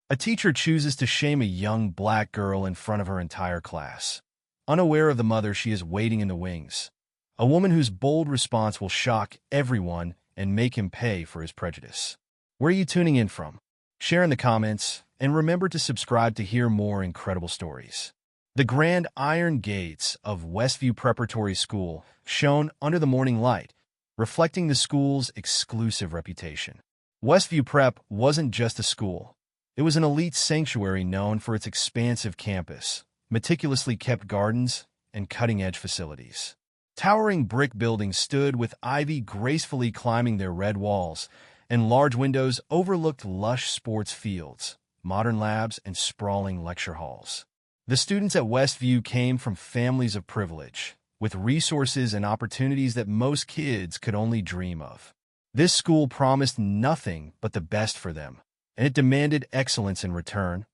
A teacher chooses to shame a young black girl in front of her entire class. Unaware of the mother she is waiting in the wings. A woman whose bold response will shock everyone and make him pay for his prejudice. Where are you tuning in from? Share in the comments, and remember to subscribe to hear more incredible stories. The grand iron gates of Westview Preparatory School shone under the morning light, reflecting the school's exclusive reputation. Westview Prep wasn't just a school. It was an elite sanctuary known for its expansive campus, meticulously kept gardens, and cutting-edge facilities. Towering brick buildings stood with ivy gracefully climbing their red walls, and large windows overlooked lush sports fields, modern labs, and sprawling lecture halls. The students at Westview came from families of privilege, with resources and opportunities that most kids could only dream of. This school promised nothing but the best for them, and it demanded excellence in return,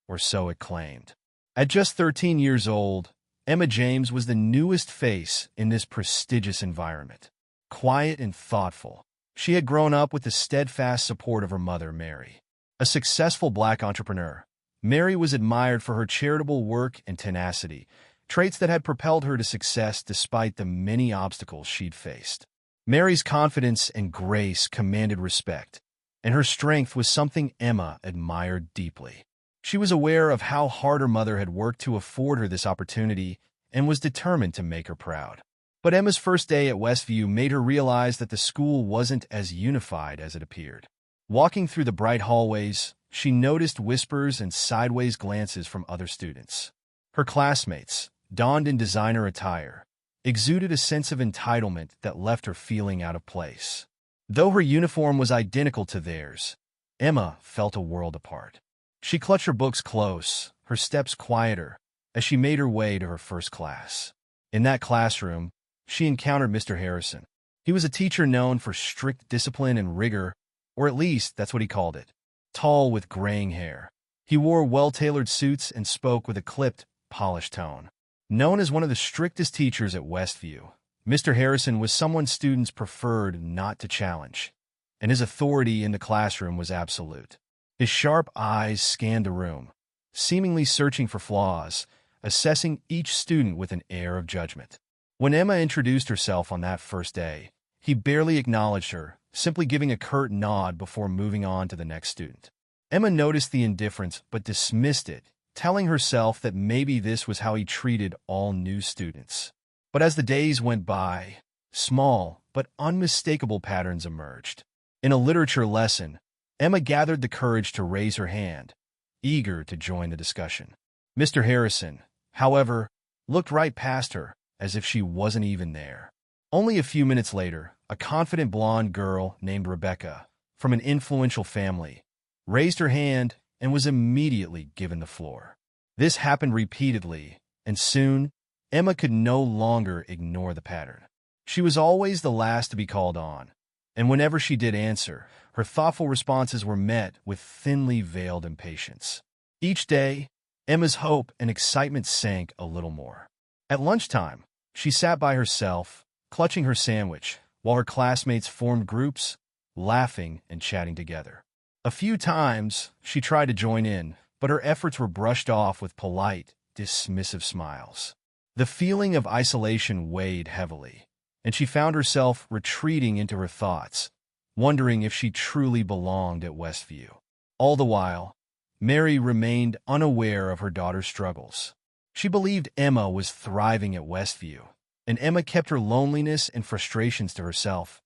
or so it claimed. At just 13 years old, Emma James was the newest face in this prestigious environment. Quiet and thoughtful, she had grown up with the steadfast support of her mother, Mary. A successful black entrepreneur, Mary was admired for her charitable work and tenacity, traits that had propelled her to success despite the many obstacles she'd faced. Mary's confidence and grace commanded respect, and her strength was something Emma admired deeply. She was aware of how hard her mother had worked to afford her this opportunity and was determined to make her proud. But Emma's first day at Westview made her realize that the school wasn't as unified as it appeared. Walking through the bright hallways, she noticed whispers and sideways glances from other students. Her classmates, donned in designer attire, exuded a sense of entitlement that left her feeling out of place. Though her uniform was identical to theirs, Emma felt a world apart. She clutched her books close, her steps quieter, as she made her way to her first class. In that classroom, she encountered Mr. Harrison. He was a teacher known for strict discipline and rigor, or at least that's what he called it. Tall with graying hair, he wore well-tailored suits and spoke with a clipped, polished tone. Known as one of the strictest teachers at Westview, Mr. Harrison was someone students preferred not to challenge, and his authority in the classroom was absolute. His sharp eyes scanned the room, seemingly searching for flaws, assessing each student with an air of judgment. When Emma introduced herself on that first day, he barely acknowledged her, simply giving a curt nod before moving on to the next student. Emma noticed the indifference but dismissed it, telling herself that maybe this was how he treated all new students. But as the days went by, small but unmistakable patterns emerged. In a literature lesson, Emma gathered the courage to raise her hand, eager to join the discussion. Mr. Harrison, however, looked right past her, as if she wasn't even there. Only a few minutes later, a confident blonde girl named Rebecca, from an influential family, raised her hand and was immediately given the floor. This happened repeatedly, and soon, Emma could no longer ignore the pattern. She was always the last to be called on, and whenever she did answer, her thoughtful responses were met with thinly veiled impatience. Each day, Emma's hope and excitement sank a little more. At lunchtime, she sat by herself, clutching her sandwich, while her classmates formed groups, laughing and chatting together. A few times, she tried to join in, but her efforts were brushed off with polite, dismissive smiles. The feeling of isolation weighed heavily, and she found herself retreating into her thoughts, wondering if she truly belonged at Westview. All the while, Mary remained unaware of her daughter's struggles. She believed Emma was thriving at Westview, and Emma kept her loneliness and frustrations to herself,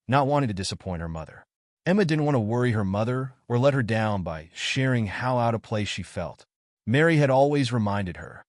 not wanting to disappoint her mother. Emma didn't want to worry her mother or let her down by sharing how out of place she felt. Mary had always reminded her,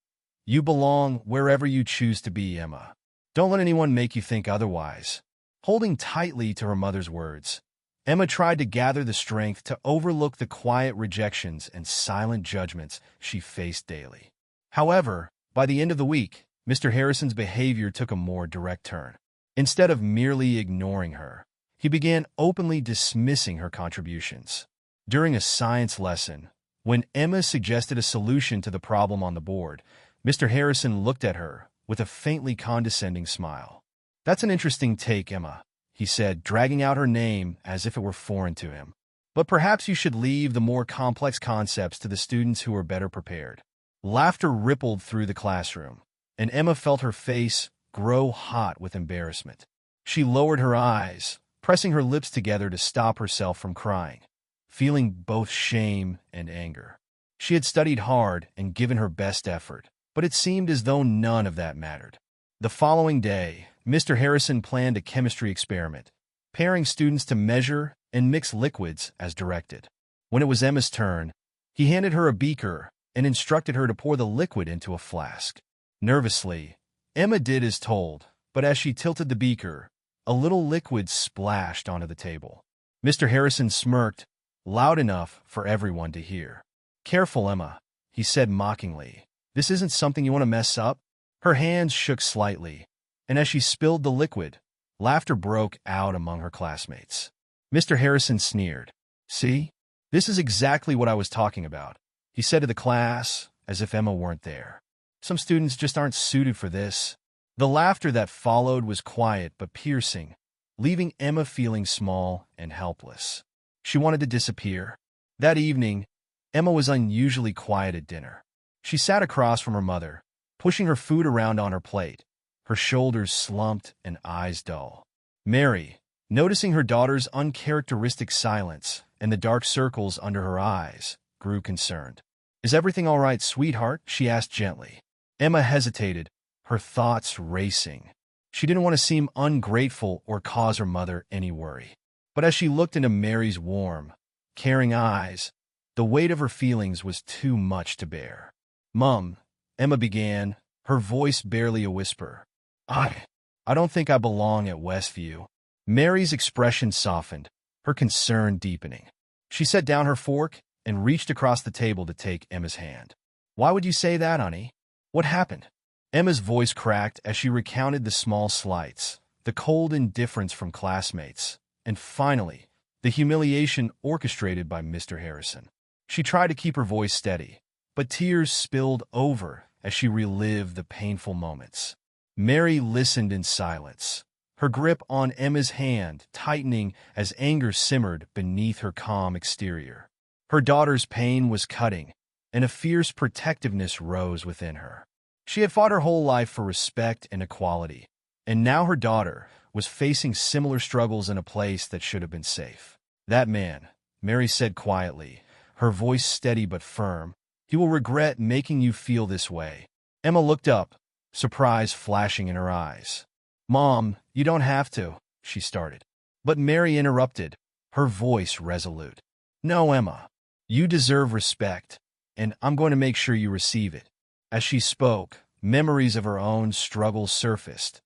"You belong wherever you choose to be, Emma. Don't let anyone make you think otherwise." Holding tightly to her mother's words, Emma tried to gather the strength to overlook the quiet rejections and silent judgments she faced daily. However, by the end of the week, Mr. Harrison's behavior took a more direct turn. Instead of merely ignoring her, he began openly dismissing her contributions. During a science lesson, when Emma suggested a solution to the problem on the board, Mr. Harrison looked at her with a faintly condescending smile. "That's an interesting take, Emma," he said, dragging out her name as if it were foreign to him. But perhaps you should leave the more complex concepts to the students who are better prepared. Laughter rippled through the classroom, and Emma felt her face grow hot with embarrassment. She lowered her eyes, pressing her lips together to stop herself from crying, feeling both shame and anger. She had studied hard and given her best effort, but it seemed as though none of that mattered. The following day, Mr. Harrison planned a chemistry experiment, pairing students to measure and mix liquids as directed. When it was Emma's turn, he handed her a beaker and instructed her to pour the liquid into a flask. Nervously, Emma did as told, but as she tilted the beaker, a little liquid splashed onto the table. Mr. Harrison smirked, loud enough for everyone to hear. "Careful, Emma," he said mockingly. "This isn't something you want to mess up." Her hands shook slightly, and as she spilled the liquid, laughter broke out among her classmates. Mr. Harrison sneered. "See? This is exactly what I was talking about," he said to the class, as if Emma weren't there. "Some students just aren't suited for this." The laughter that followed was quiet but piercing, leaving Emma feeling small and helpless. She wanted to disappear. That evening, Emma was unusually quiet at dinner. She sat across from her mother, pushing her food around on her plate, her shoulders slumped and eyes dull. Mary, noticing her daughter's uncharacteristic silence and the dark circles under her eyes, grew concerned. "Is everything all right, sweetheart?" she asked gently. Emma hesitated, her thoughts racing. She didn't want to seem ungrateful or cause her mother any worry. But as she looked into Mary's warm, caring eyes, the weight of her feelings was too much to bear. "Mum," Emma began, her voice barely a whisper. I don't think I belong at Westview." Mary's expression softened, her concern deepening. She set down her fork and reached across the table to take Emma's hand. "Why would you say that, honey? What happened?" Emma's voice cracked as she recounted the small slights, the cold indifference from classmates, and finally, the humiliation orchestrated by Mr. Harrison. She tried to keep her voice steady, but tears spilled over as she relived the painful moments. Mary listened in silence, her grip on Emma's hand tightening as anger simmered beneath her calm exterior. Her daughter's pain was cutting, and a fierce protectiveness rose within her. She had fought her whole life for respect and equality, and now her daughter was facing similar struggles in a place that should have been safe. "That man," Mary said quietly, her voice steady but firm, "he will regret making you feel this way." Emma looked up, surprise flashing in her eyes. "Mom, you don't have to," she started. But Mary interrupted, her voice resolute. "No, Emma, you deserve respect, and I'm going to make sure you receive it." As she spoke, memories of her own struggles surfaced.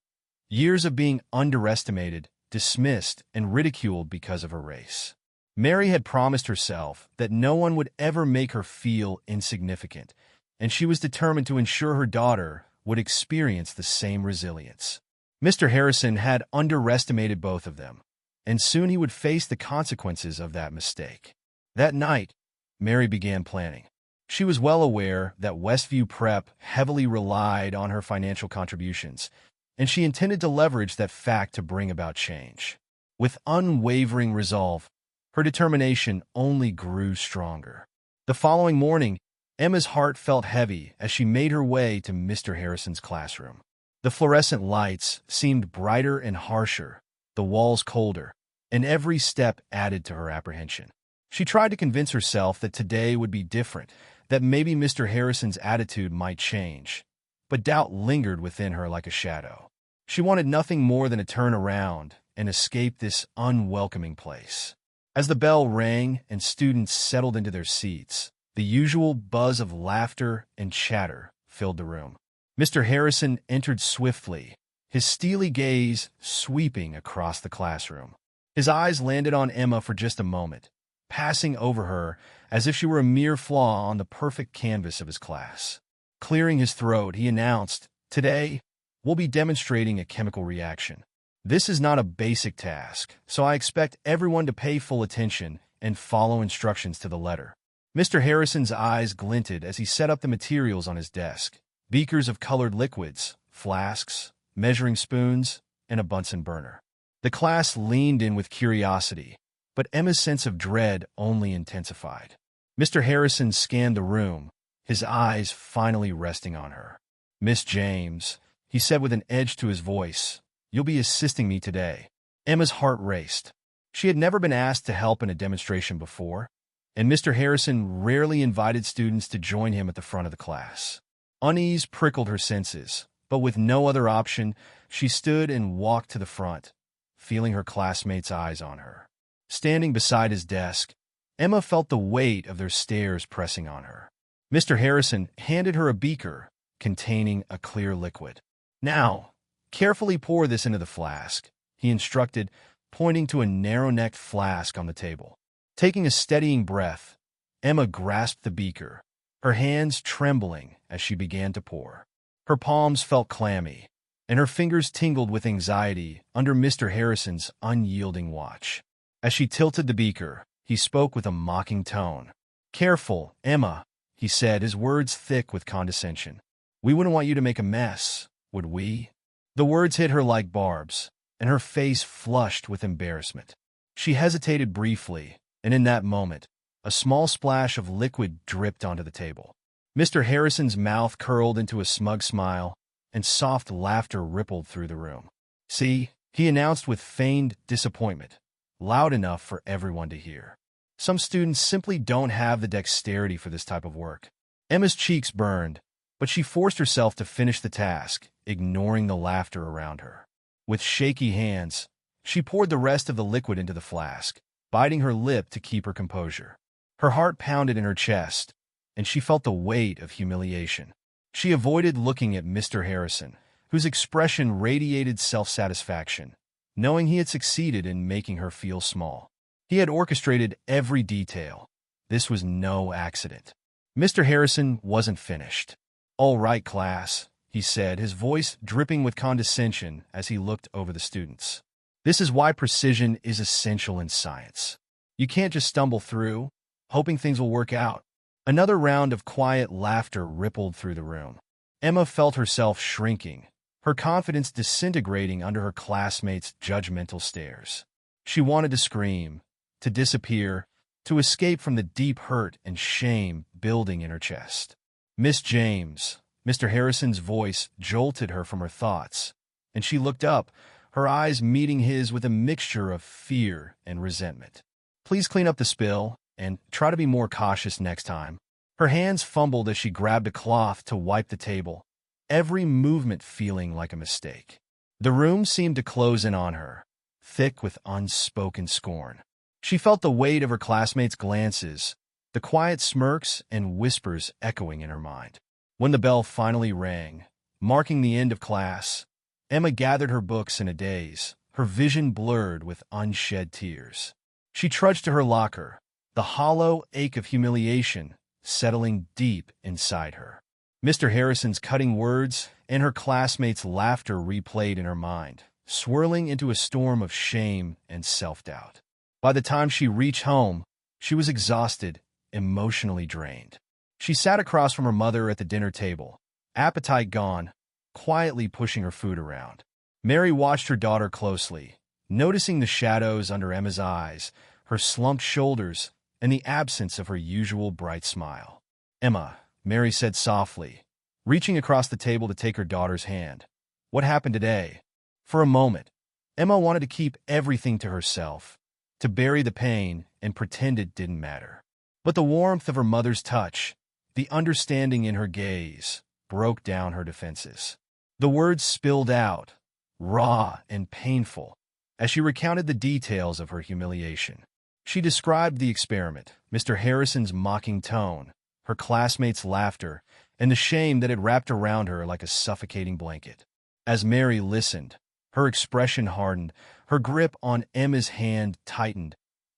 Years of being underestimated, dismissed, and ridiculed because of her race. Mary had promised herself that no one would ever make her feel insignificant, and she was determined to ensure her daughter would experience the same resilience. Mr. Harrison had underestimated both of them, and soon he would face the consequences of that mistake. That night, Mary began planning. She was well aware that Westview Prep heavily relied on her financial contributions, and she intended to leverage that fact to bring about change. With unwavering resolve, her determination only grew stronger. The following morning, Emma's heart felt heavy as she made her way to Mr. Harrison's classroom. The fluorescent lights seemed brighter and harsher, the walls colder, and every step added to her apprehension. She tried to convince herself that today would be different, that maybe Mr. Harrison's attitude might change, but doubt lingered within her like a shadow. She wanted nothing more than to turn around and escape this unwelcoming place. As the bell rang and students settled into their seats, the usual buzz of laughter and chatter filled the room. Mr. Harrison entered swiftly, his steely gaze sweeping across the classroom. His eyes landed on Emma for just a moment, passing over her as if she were a mere flaw on the perfect canvas of his class. Clearing his throat, he announced, "Today, we'll be demonstrating a chemical reaction. This is not a basic task, so I expect everyone to pay full attention and follow instructions to the letter." Mr. Harrison's eyes glinted as he set up the materials on his desk: beakers of colored liquids, flasks, measuring spoons, and a Bunsen burner. The class leaned in with curiosity, but Emma's sense of dread only intensified. Mr. Harrison scanned the room, his eyes finally resting on her. "Miss James," he said with an edge to his voice, "you'll be assisting me today." Emma's heart raced. She had never been asked to help in a demonstration before, and Mr. Harrison rarely invited students to join him at the front of the class. Unease prickled her senses, but with no other option, she stood and walked to the front, feeling her classmates' eyes on her. Standing beside his desk, Emma felt the weight of their stares pressing on her. Mr. Harrison handed her a beaker containing a clear liquid. "Now, carefully pour this into the flask," he instructed, pointing to a narrow-necked flask on the table. Taking a steadying breath, Emma grasped the beaker, her hands trembling as she began to pour. Her palms felt clammy, and her fingers tingled with anxiety under Mr. Harrison's unyielding watch. As she tilted the beaker, he spoke with a mocking tone. "Careful, Emma," he said, his words thick with condescension. "We wouldn't want you to make a mess, would we?" The words hit her like barbs, and her face flushed with embarrassment. She hesitated briefly, and in that moment, a small splash of liquid dripped onto the table. Mr. Harrison's mouth curled into a smug smile, and soft laughter rippled through the room. "See," he announced with feigned disappointment, loud enough for everyone to hear. "Some students simply don't have the dexterity for this type of work." Emma's cheeks burned, but she forced herself to finish the task, ignoring the laughter around her. With shaky hands, she poured the rest of the liquid into the flask, biting her lip to keep her composure. Her heart pounded in her chest, and she felt the weight of humiliation. She avoided looking at Mr. Harrison, whose expression radiated self-satisfaction, knowing he had succeeded in making her feel small. He had orchestrated every detail. This was no accident. Mr. Harrison wasn't finished. "All right, class," he said, his voice dripping with condescension as he looked over the students. "This is why precision is essential in science. You can't just stumble through, hoping things will work out." Another round of quiet laughter rippled through the room. Emma felt herself shrinking, her confidence disintegrating under her classmates' judgmental stares. She wanted to scream, to disappear, to escape from the deep hurt and shame building in her chest. "Miss James," Mr. Harrison's voice jolted her from her thoughts, and she looked up, her eyes meeting his with a mixture of fear and resentment. "Please clean up the spill, and try to be more cautious next time." Her hands fumbled as she grabbed a cloth to wipe the table, every movement feeling like a mistake. The room seemed to close in on her, thick with unspoken scorn. She felt the weight of her classmates' glances, the quiet smirks and whispers echoing in her mind. When the bell finally rang, marking the end of class, Emma gathered her books in a daze, her vision blurred with unshed tears. She trudged to her locker, the hollow ache of humiliation settling deep inside her. Mr. Harrison's cutting words and her classmates' laughter replayed in her mind, swirling into a storm of shame and self-doubt. By the time she reached home, she was exhausted, emotionally drained. She sat across from her mother at the dinner table, appetite gone, quietly pushing her food around. Mary watched her daughter closely, noticing the shadows under Emma's eyes, her slumped shoulders, and the absence of her usual bright smile. "Emma," Mary said softly, reaching across the table to take her daughter's hand. "What happened today?" For a moment, Emma wanted to keep everything to herself, to bury the pain and pretend it didn't matter. But the warmth of her mother's touch, the understanding in her gaze, broke down her defenses. The words spilled out, raw and painful, as she recounted the details of her humiliation. She described the experiment, Mr. Harrison's mocking tone, her classmates' laughter, and the shame that had wrapped around her like a suffocating blanket. As Mary listened, her expression hardened, her grip on Emma's hand tightened,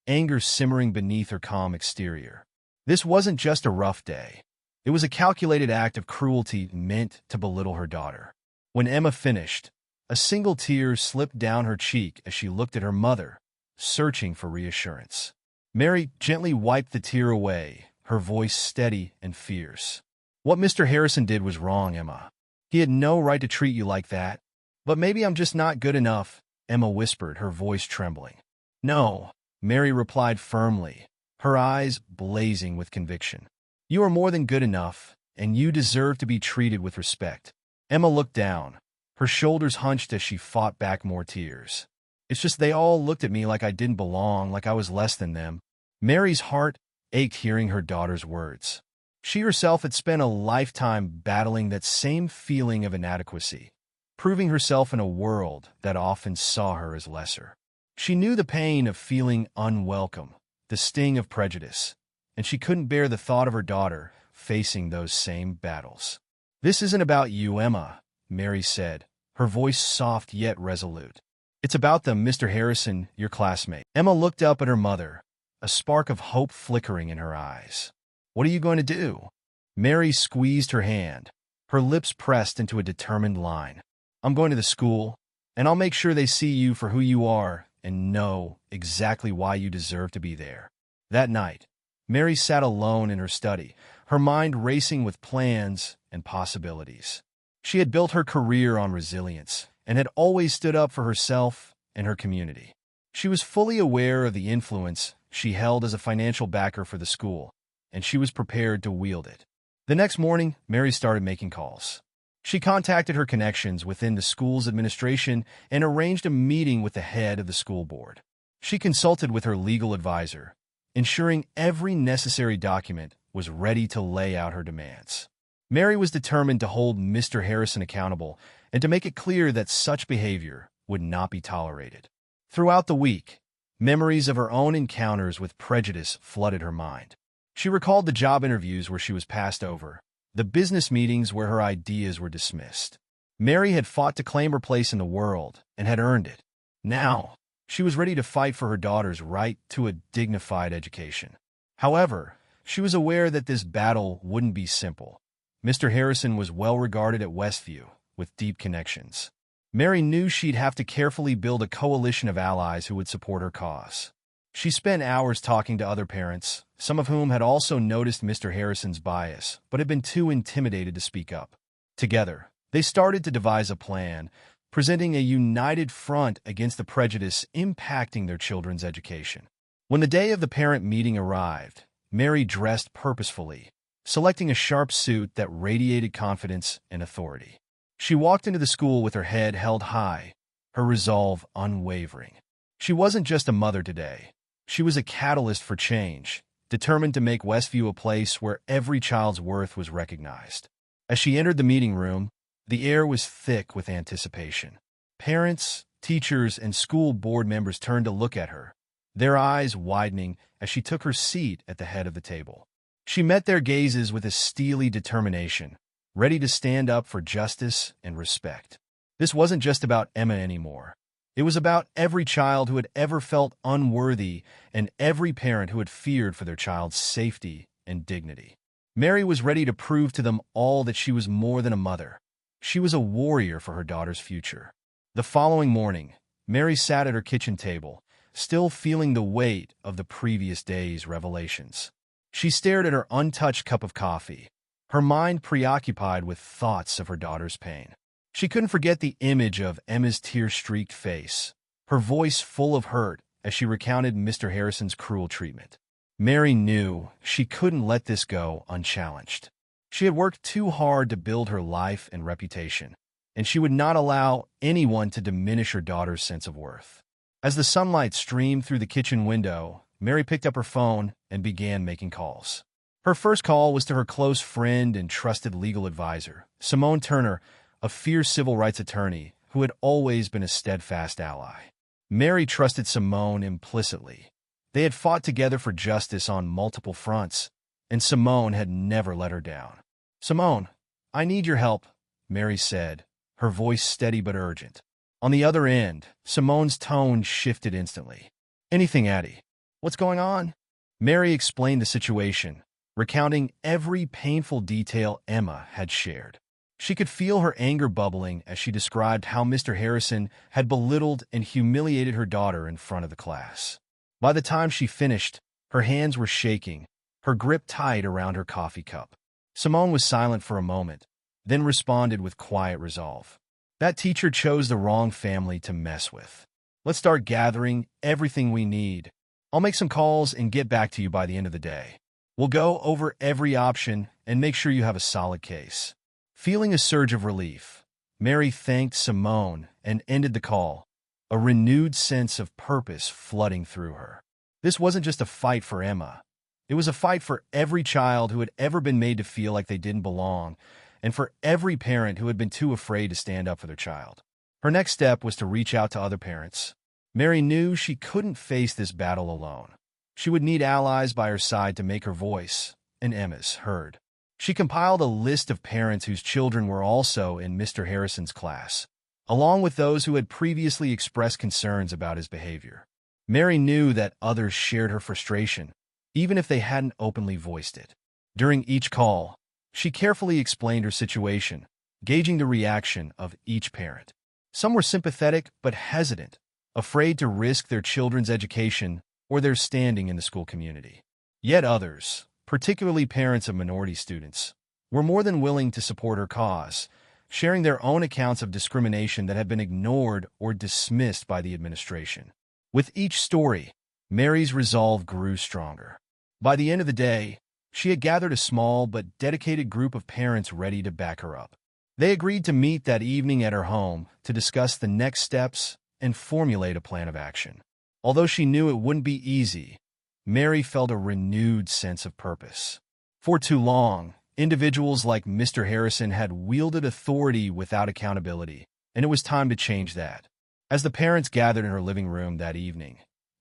anger simmering beneath her calm exterior. This wasn't just a rough day. It was a calculated act of cruelty meant to belittle her daughter. When Emma finished, a single tear slipped down her cheek as she looked at her mother, searching for reassurance. Mary gently wiped the tear away, her voice steady and fierce. "What Mr. Harrison did was wrong, Emma. He had no right to treat you like that. But maybe I'm just not good enough," Emma whispered, her voice trembling. "No, Mary replied firmly, her eyes blazing with conviction. You are more than good enough, and you deserve to be treated with respect. Emma looked down, her shoulders hunched as she fought back more tears. It's just they all looked at me like I didn't belong, like I was less than them. Mary's heart ached hearing her daughter's words. She herself had spent a lifetime battling that same feeling of inadequacy, proving herself in a world that often saw her as lesser. She knew the pain of feeling unwelcome, the sting of prejudice, and she couldn't bear the thought of her daughter facing those same battles. This isn't about you, Emma, Mary said, her voice soft yet resolute. It's about them, Mr. Harrison, your classmate. Emma looked up at her mother, a spark of hope flickering in her eyes. What are you going to do? Mary squeezed her hand, her lips pressed into a determined line. I'm going to the school, and I'll make sure they see you for who you are and know exactly why you deserve to be there. That night, Mary sat alone in her study, her mind racing with plans and possibilities. She had built her career on resilience and had always stood up for herself and her community. She was fully aware of the influence she held as a financial backer for the school, and she was prepared to wield it. The next morning, Mary started making calls. She contacted her connections within the school's administration and arranged a meeting with the head of the school board. She consulted with her legal advisor, ensuring every necessary document was ready to lay out her demands. Mary was determined to hold Mr. Harrison accountable and to make it clear that such behavior would not be tolerated. Throughout the week, memories of her own encounters with prejudice flooded her mind. She recalled the job interviews where she was passed over, the business meetings where her ideas were dismissed. Mary had fought to claim her place in the world and had earned it. Now, she was ready to fight for her daughter's right to a dignified education. However, she was aware that this battle wouldn't be simple. Mr. Harrison was well regarded at Westview, with deep connections. Mary knew she'd have to carefully build a coalition of allies who would support her cause. She spent hours talking to other parents, some of whom had also noticed Mr. Harrison's bias, but had been too intimidated to speak up. Together, they started to devise a plan, presenting a united front against the prejudice impacting their children's education. When the day of the parent meeting arrived, Mary dressed purposefully, selecting a sharp suit that radiated confidence and authority. She walked into the school with her head held high, her resolve unwavering. She wasn't just a mother today. She was a catalyst for change, determined to make Westview a place where every child's worth was recognized. As she entered the meeting room, the air was thick with anticipation. Parents, teachers, and school board members turned to look at her, their eyes widening as she took her seat at the head of the table. She met their gazes with a steely determination, ready to stand up for justice and respect. This wasn't just about Emma anymore. It was about every child who had ever felt unworthy and every parent who had feared for their child's safety and dignity. Mary was ready to prove to them all that she was more than a mother. She was a warrior for her daughter's future. The following morning, Mary sat at her kitchen table, still feeling the weight of the previous day's revelations. She stared at her untouched cup of coffee, her mind preoccupied with thoughts of her daughter's pain. She couldn't forget the image of Emma's tear-streaked face, her voice full of hurt as she recounted Mr. Harrison's cruel treatment. Mary knew she couldn't let this go unchallenged. She had worked too hard to build her life and reputation, and she would not allow anyone to diminish her daughter's sense of worth. As the sunlight streamed through the kitchen window, Mary picked up her phone and began making calls. Her first call was to her close friend and trusted legal advisor, Simone Turner, a fierce civil rights attorney who had always been a steadfast ally. Mary trusted Simone implicitly. They had fought together for justice on multiple fronts, and Simone had never let her down. "Simone, I need your help," Mary said, her voice steady but urgent. On the other end, Simone's tone shifted instantly. "Anything, Addie. What's going on?" Mary explained the situation, recounting every painful detail Emma had shared. She could feel her anger bubbling as she described how Mr. Harrison had belittled and humiliated her daughter in front of the class. By the time she finished, her hands were shaking, her grip tight around her coffee cup. Simone was silent for a moment, then responded with quiet resolve. "That teacher chose the wrong family to mess with. Let's start gathering everything we need. I'll make some calls and get back to you by the end of the day. We'll go over every option and make sure you have a solid case." Feeling a surge of relief, Mary thanked Simone and ended the call, a renewed sense of purpose flooding through her. This wasn't just a fight for Emma. It was a fight for every child who had ever been made to feel like they didn't belong, and for every parent who had been too afraid to stand up for their child. Her next step was to reach out to other parents. Mary knew she couldn't face this battle alone. She would need allies by her side to make her voice, and Emma's, heard. She compiled a list of parents whose children were also in Mr. Harrison's class, along with those who had previously expressed concerns about his behavior. Mary knew that others shared her frustration, even if they hadn't openly voiced it. During each call, she carefully explained her situation, gauging the reaction of each parent. Some were sympathetic but hesitant, afraid to risk their children's education or their standing in the school community. Yet others, particularly parents of minority students, were more than willing to support her cause, sharing their own accounts of discrimination that had been ignored or dismissed by the administration. With each story, Mary's resolve grew stronger. By the end of the day, she had gathered a small but dedicated group of parents ready to back her up. They agreed to meet that evening at her home to discuss the next steps and formulate a plan of action. Although she knew it wouldn't be easy, Mary felt a renewed sense of purpose. For too long, individuals like Mr. Harrison had wielded authority without accountability, and it was time to change that. As the parents gathered in her living room that evening,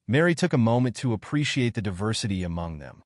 Mary took a moment to appreciate the diversity among them.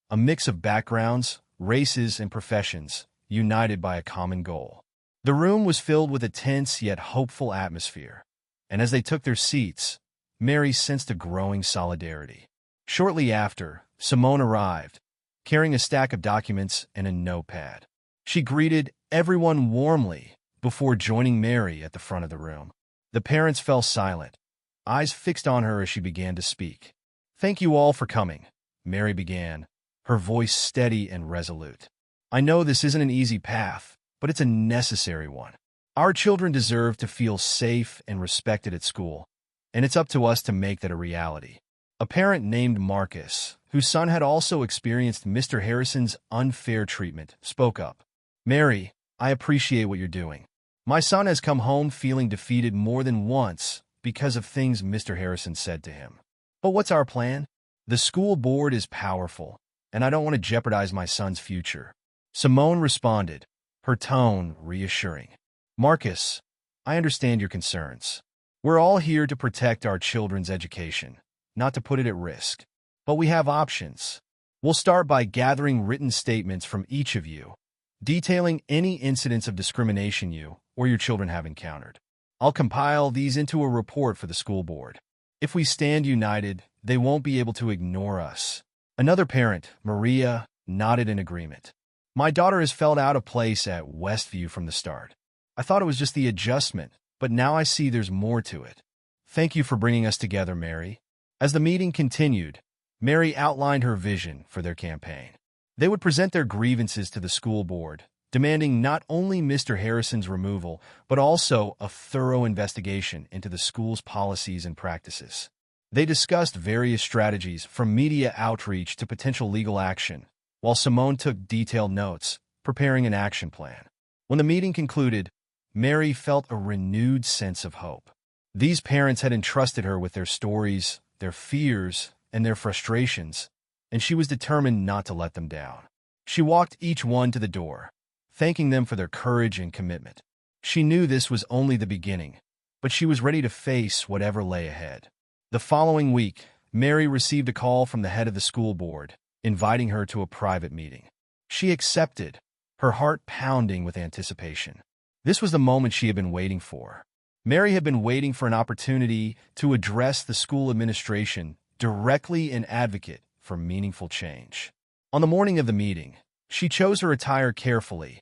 A mix of backgrounds, races, and professions, united by a common goal. The room was filled with a tense yet hopeful atmosphere, and as they took their seats, Mary sensed a growing solidarity. Shortly after, Simone arrived, carrying a stack of documents and a notepad. She greeted everyone warmly before joining Mary at the front of the room. The parents fell silent, eyes fixed on her as she began to speak. "Thank you all for coming," Mary began, her voice steady and resolute. "I know this isn't an easy path, but it's a necessary one. Our children deserve to feel safe and respected at school, and it's up to us to make that a reality." A parent named Marcus, whose son had also experienced Mr. Harrison's unfair treatment, spoke up. "Mary, I appreciate what you're doing. My son has come home feeling defeated more than once because of things Mr. Harrison said to him. But what's our plan? The school board is powerful, and I don't want to jeopardize my son's future." Simone responded, her tone reassuring. "Marcus, I understand your concerns. We're all here to protect our children's education, not to put it at risk. But we have options. We'll start by gathering written statements from each of you, detailing any incidents of discrimination you or your children have encountered. I'll compile these into a report for the school board. If we stand united, they won't be able to ignore us." Another parent, Maria, nodded in agreement. "My daughter has felt out of place at Westview from the start. I thought it was just the adjustment, but now I see there's more to it. Thank you for bringing us together, Mary." As the meeting continued, Mary outlined her vision for their campaign. They would present their grievances to the school board, demanding not only Mr. Harrison's removal, but also a thorough investigation into the school's policies and practices. They discussed various strategies from media outreach to potential legal action, while Simone took detailed notes, preparing an action plan. When the meeting concluded, Mary felt a renewed sense of hope. These parents had entrusted her with their stories, their fears, and their frustrations, and she was determined not to let them down. She walked each one to the door, thanking them for their courage and commitment. She knew this was only the beginning, but she was ready to face whatever lay ahead. The following week, Mary received a call from the head of the school board, inviting her to a private meeting. She accepted, her heart pounding with anticipation. This was the moment she had been waiting for. Mary had been waiting for an opportunity to address the school administration directly and advocate for meaningful change. On the morning of the meeting, she chose her attire carefully,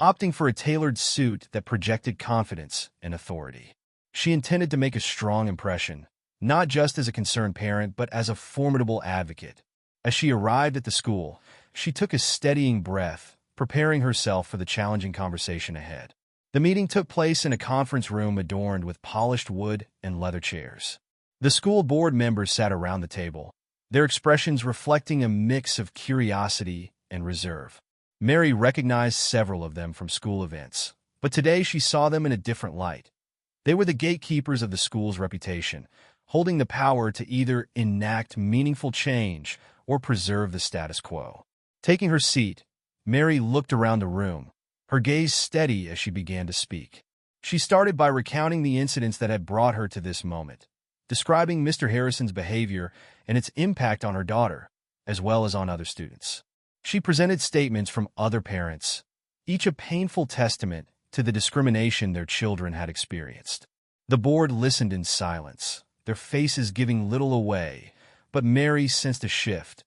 opting for a tailored suit that projected confidence and authority. She intended to make a strong impression, not just as a concerned parent, but as a formidable advocate. As she arrived at the school, she took a steadying breath, preparing herself for the challenging conversation ahead. The meeting took place in a conference room adorned with polished wood and leather chairs. The school board members sat around the table, their expressions reflecting a mix of curiosity and reserve. Mary recognized several of them from school events, but today she saw them in a different light. They were the gatekeepers of the school's reputation, holding the power to either enact meaningful change or preserve the status quo. Taking her seat, Mary looked around the room, her gaze steady as she began to speak. She started by recounting the incidents that had brought her to this moment, describing Mr. Harrison's behavior and its impact on her daughter, as well as on other students. She presented statements from other parents, each a painful testament to the discrimination their children had experienced. The board listened in silence, their faces giving little away, but Mary sensed a shift,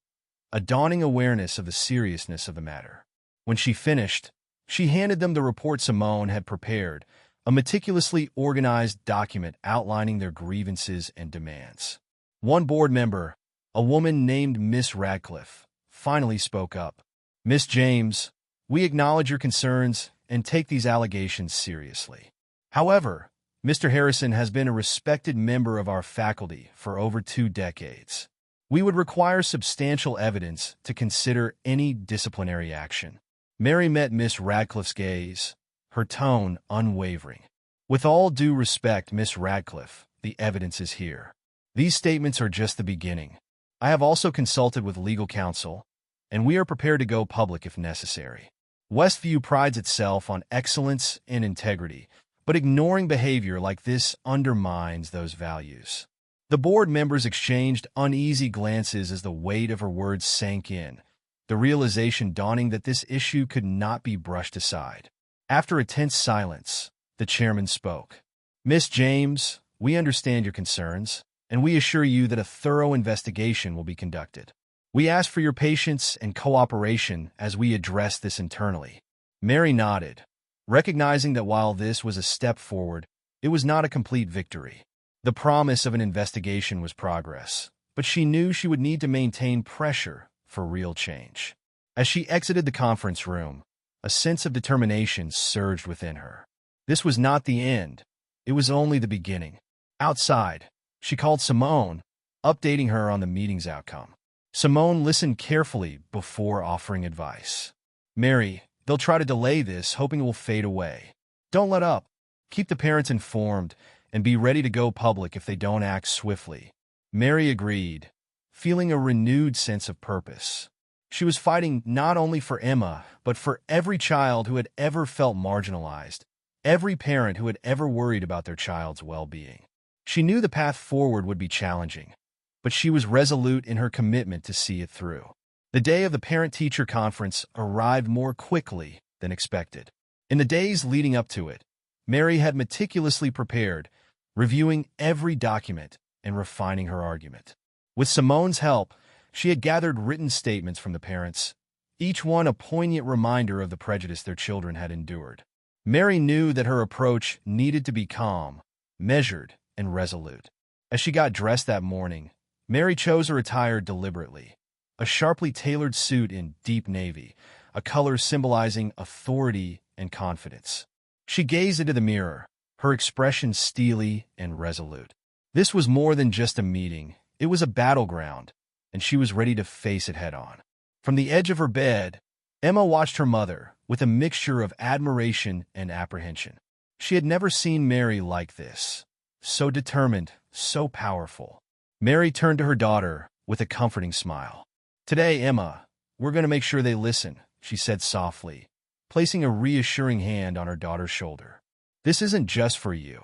a dawning awareness of the seriousness of the matter. When she finished, she handed them the report Simone had prepared, a meticulously organized document outlining their grievances and demands. One board member, a woman named Miss Radcliffe, finally spoke up. "Miss James, we acknowledge your concerns and take these allegations seriously. However, Mr. Harrison has been a respected member of our faculty for over 2 decades. We would require substantial evidence to consider any disciplinary action." Mary met Miss Radcliffe's gaze, her tone unwavering. "With all due respect, Miss Radcliffe, the evidence is here. These statements are just the beginning. I have also consulted with legal counsel, and we are prepared to go public if necessary. Westview prides itself on excellence and integrity, but ignoring behavior like this undermines those values." The board members exchanged uneasy glances as the weight of her words sank in, the realization dawning that this issue could not be brushed aside. After a tense silence, the chairman spoke. "Miss James, we understand your concerns, and we assure you that a thorough investigation will be conducted. We ask for your patience and cooperation as we address this internally." Mary nodded, recognizing that while this was a step forward, it was not a complete victory. The promise of an investigation was progress, but she knew she would need to maintain pressure for real change. As she exited the conference room, a sense of determination surged within her. This was not the end. It was only the beginning. Outside, she called Simone, updating her on the meeting's outcome. Simone listened carefully before offering advice. "Mary, they'll try to delay this, hoping it will fade away. Don't let up. Keep the parents informed and be ready to go public if they don't act swiftly." Mary agreed, feeling a renewed sense of purpose. She was fighting not only for Emma, but for every child who had ever felt marginalized, every parent who had ever worried about their child's well-being. She knew the path forward would be challenging, but she was resolute in her commitment to see it through. The day of the parent-teacher conference arrived more quickly than expected. In the days leading up to it, Mary had meticulously prepared, reviewing every document and refining her argument. With Simone's help, she had gathered written statements from the parents, each one a poignant reminder of the prejudice their children had endured. Mary knew that her approach needed to be calm, measured, and resolute. As she got dressed that morning, Mary chose her attire deliberately. A sharply tailored suit in deep navy, a color symbolizing authority and confidence. She gazed into the mirror, her expression steely and resolute. This was more than just a meeting. It was a battleground, and she was ready to face it head-on. From the edge of her bed, Emma watched her mother with a mixture of admiration and apprehension. She had never seen Mary like this, so determined, so powerful. Mary turned to her daughter with a comforting smile. "Today, Emma, we're going to make sure they listen," she said softly, placing a reassuring hand on her daughter's shoulder. "This isn't just for you.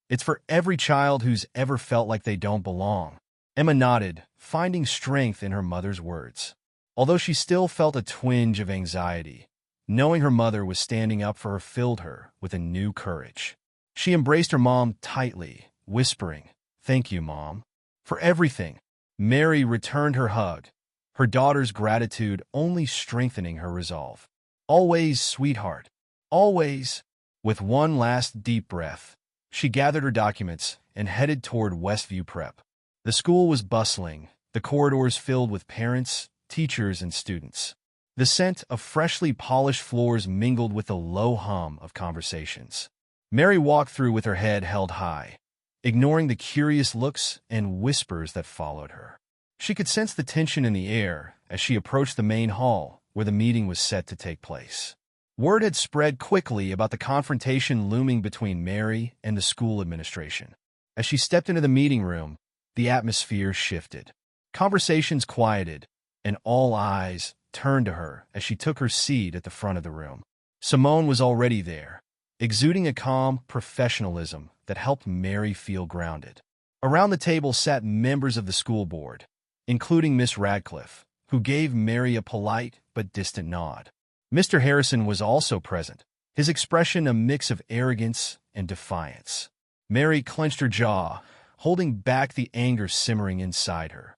It's for every child who's ever felt like they don't belong." Emma nodded, finding strength in her mother's words. Although she still felt a twinge of anxiety, knowing her mother was standing up for her filled her with a new courage. She embraced her mom tightly, whispering, "Thank you, Mom, for everything." Mary returned her hug, her daughter's gratitude only strengthening her resolve. "Always, sweetheart, always." With one last deep breath, she gathered her documents and headed toward Westview Prep. The school was bustling, the corridors filled with parents, teachers, and students. The scent of freshly polished floors mingled with the low hum of conversations. Mary walked through with her head held high, ignoring the curious looks and whispers that followed her. She could sense the tension in the air as she approached the main hall where the meeting was set to take place. Word had spread quickly about the confrontation looming between Mary and the school administration. As she stepped into the meeting room, the atmosphere shifted. Conversations quieted, and all eyes turned to her as she took her seat at the front of the room. Simone was already there, exuding a calm professionalism that helped Mary feel grounded. Around the table sat members of the school board, including Miss Radcliffe, who gave Mary a polite but distant nod. Mr. Harrison was also present, his expression a mix of arrogance and defiance. Mary clenched her jaw, holding back the anger simmering inside her.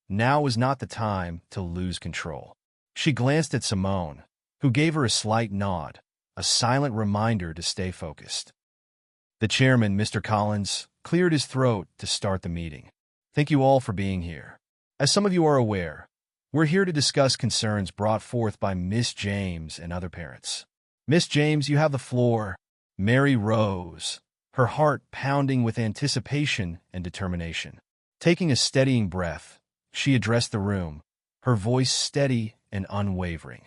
Now was not the time to lose control. She glanced at Simone, who gave her a slight nod, a silent reminder to stay focused. The chairman, Mr. Collins, cleared his throat to start the meeting. Thank you all for being here. As some of you are aware, we're here to discuss concerns brought forth by Miss James and other parents. Miss James, you have the floor. Mary rose, her heart pounding with anticipation and determination. Taking a steadying breath, she addressed the room, her voice steady and unwavering.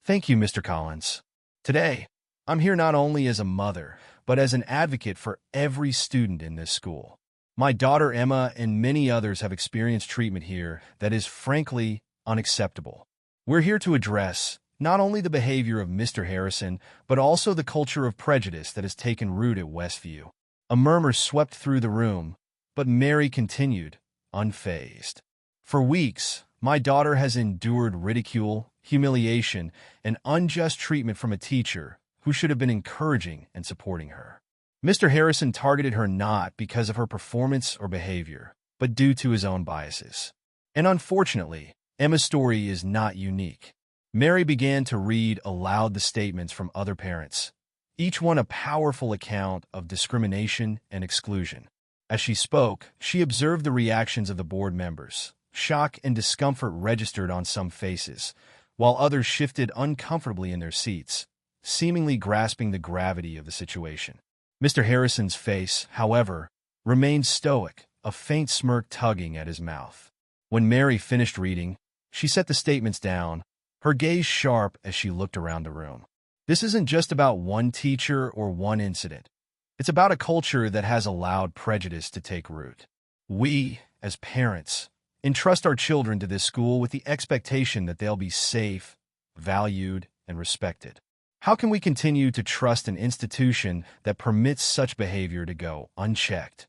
Thank you, Mr. Collins. Today, I'm here not only as a mother, but as an advocate for every student in this school. My daughter Emma and many others have experienced treatment here that is frankly unacceptable. We're here to address not only the behavior of Mr. Harrison, but also the culture of prejudice that has taken root at Westview. A murmur swept through the room, but Mary continued, unfazed. For weeks, my daughter has endured ridicule, humiliation, and unjust treatment from a teacher who should have been encouraging and supporting her. Mr. Harrison targeted her not because of her performance or behavior, but due to his own biases. And unfortunately, Emma's story is not unique. Mary began to read aloud the statements from other parents, each one a powerful account of discrimination and exclusion. As she spoke, she observed the reactions of the board members. Shock and discomfort registered on some faces, while others shifted uncomfortably in their seats, seemingly grasping the gravity of the situation. Mr. Harrison's face, however, remained stoic, a faint smirk tugging at his mouth. When Mary finished reading, she set the statements down, her gaze sharp as she looked around the room. This isn't just about one teacher or one incident. It's about a culture that has allowed prejudice to take root. We, as parents, entrust our children to this school with the expectation that they'll be safe, valued, and respected. How can we continue to trust an institution that permits such behavior to go unchecked?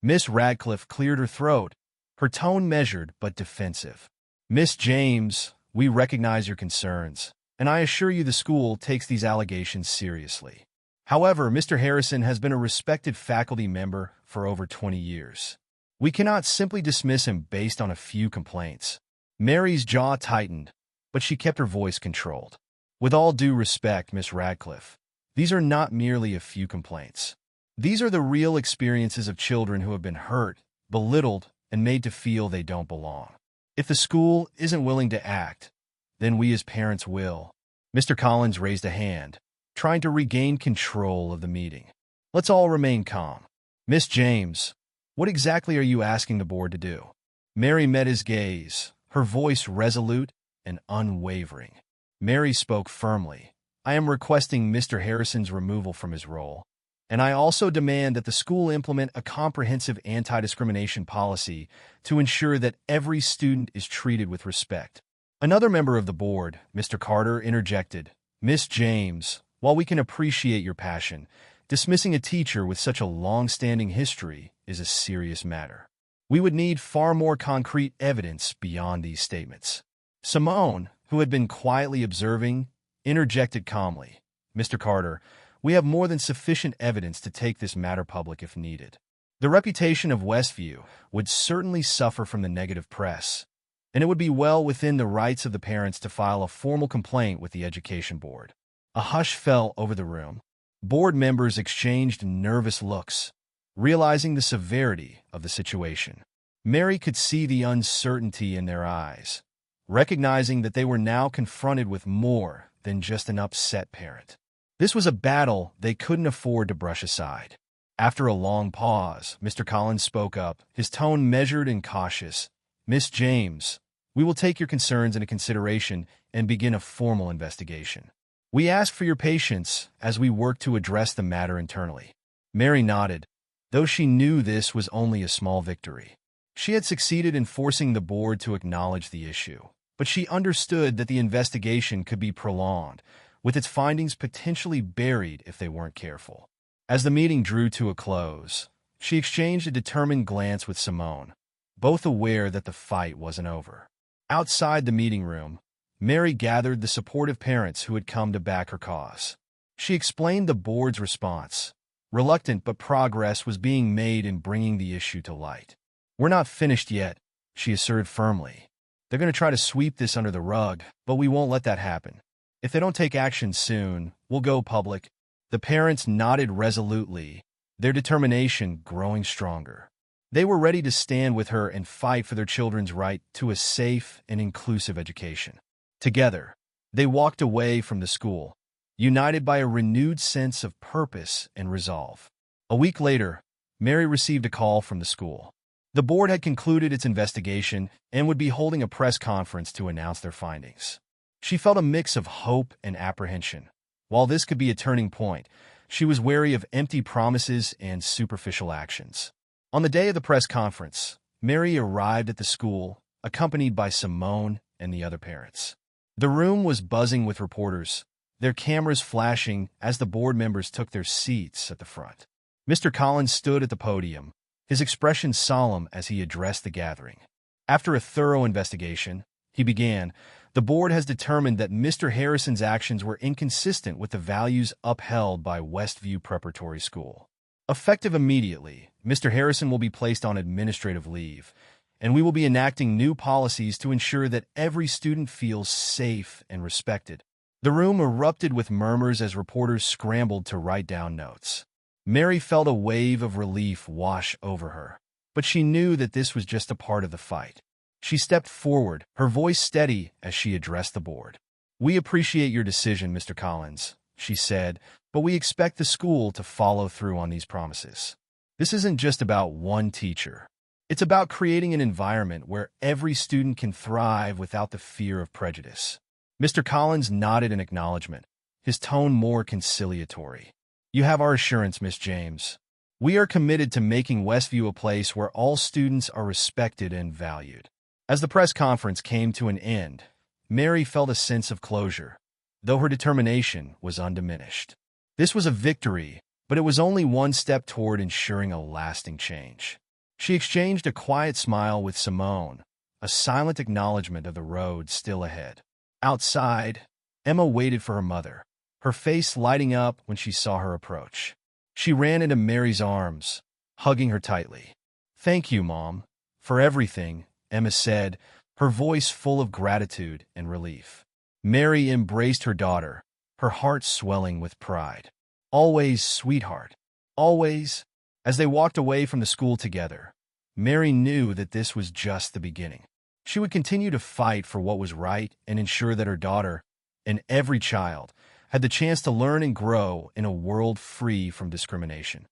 Miss Radcliffe cleared her throat, her tone measured but defensive. Miss James, we recognize your concerns, and I assure you the school takes these allegations seriously. However, Mr. Harrison has been a respected faculty member for over 20 years. We cannot simply dismiss him based on a few complaints. Mary's jaw tightened, but she kept her voice controlled. With all due respect, Miss Radcliffe, these are not merely a few complaints. These are the real experiences of children who have been hurt, belittled, and made to feel they don't belong. If the school isn't willing to act, then we as parents will. Mr. Collins raised a hand, trying to regain control of the meeting. Let's all remain calm. Miss James, what exactly are you asking the board to do? Mary met his gaze, her voice resolute and unwavering. Mary spoke firmly. I am requesting Mr. Harrison's removal from his role, and I also demand that the school implement a comprehensive anti-discrimination policy to ensure that every student is treated with respect. Another member of the board, Mr. Carter, interjected. Miss James, while we can appreciate your passion, dismissing a teacher with such a long-standing history is a serious matter. We would need far more concrete evidence beyond these statements. Simone, who had been quietly observing, interjected calmly. Mr. Carter, we have more than sufficient evidence to take this matter public if needed. The reputation of Westview would certainly suffer from the negative press, and it would be well within the rights of the parents to file a formal complaint with the education board. A hush fell over the room. Board members exchanged nervous looks, realizing the severity of the situation. Mary could see the uncertainty in their eyes, recognizing that they were now confronted with more than just an upset parent. This was a battle they couldn't afford to brush aside. After a long pause, Mr. Collins spoke up, his tone measured and cautious. Miss James, we will take your concerns into consideration and begin a formal investigation. We ask for your patience as we work to address the matter internally." Mary nodded, though she knew this was only a small victory. She had succeeded in forcing the board to acknowledge the issue, but she understood that the investigation could be prolonged, with its findings potentially buried if they weren't careful. As the meeting drew to a close, she exchanged a determined glance with Simone, both aware that the fight wasn't over. Outside the meeting room, Mary gathered the supportive parents who had come to back her cause. She explained the board's response. Reluctant, but progress was being made in bringing the issue to light. "We're not finished yet," she asserted firmly. "They're going to try to sweep this under the rug, but we won't let that happen. If they don't take action soon, we'll go public." The parents nodded resolutely, their determination growing stronger. They were ready to stand with her and fight for their children's right to a safe and inclusive education. Together, they walked away from the school, united by a renewed sense of purpose and resolve. A week later, Mary received a call from the school. The board had concluded its investigation and would be holding a press conference to announce their findings. She felt a mix of hope and apprehension. While this could be a turning point, she was wary of empty promises and superficial actions. On the day of the press conference, Mary arrived at the school, accompanied by Simone and the other parents. The room was buzzing with reporters, their cameras flashing as the board members took their seats at the front. Mr. Collins stood at the podium, his expression solemn as he addressed the gathering. After a thorough investigation, he began, "The board has determined that Mr. Harrison's actions were inconsistent with the values upheld by Westview Preparatory School. Effective immediately, Mr. Harrison will be placed on administrative leave, and we will be enacting new policies to ensure that every student feels safe and respected." The room erupted with murmurs as reporters scrambled to write down notes. Mary felt a wave of relief wash over her, but she knew that this was just a part of the fight. She stepped forward, her voice steady as she addressed the board. "We appreciate your decision, Mr. Collins," she said, "but we expect the school to follow through on these promises. This isn't just about one teacher. It's about creating an environment where every student can thrive without the fear of prejudice." Mr. Collins nodded in acknowledgement, his tone more conciliatory. "You have our assurance, Miss James. We are committed to making Westview a place where all students are respected and valued." As the press conference came to an end, Mary felt a sense of closure, though her determination was undiminished. This was a victory, but it was only one step toward ensuring a lasting change. She exchanged a quiet smile with Simone, a silent acknowledgement of the road still ahead. Outside, Emma waited for her mother, her face lighting up when she saw her approach. She ran into Mary's arms, hugging her tightly. "Thank you, Mom, for everything," Emma said, her voice full of gratitude and relief. Mary embraced her daughter, her heart swelling with pride. "Always, sweetheart, always." As they walked away from the school together, Mary knew that this was just the beginning. She would continue to fight for what was right and ensure that her daughter, and every child, had the chance to learn and grow in a world free from discrimination.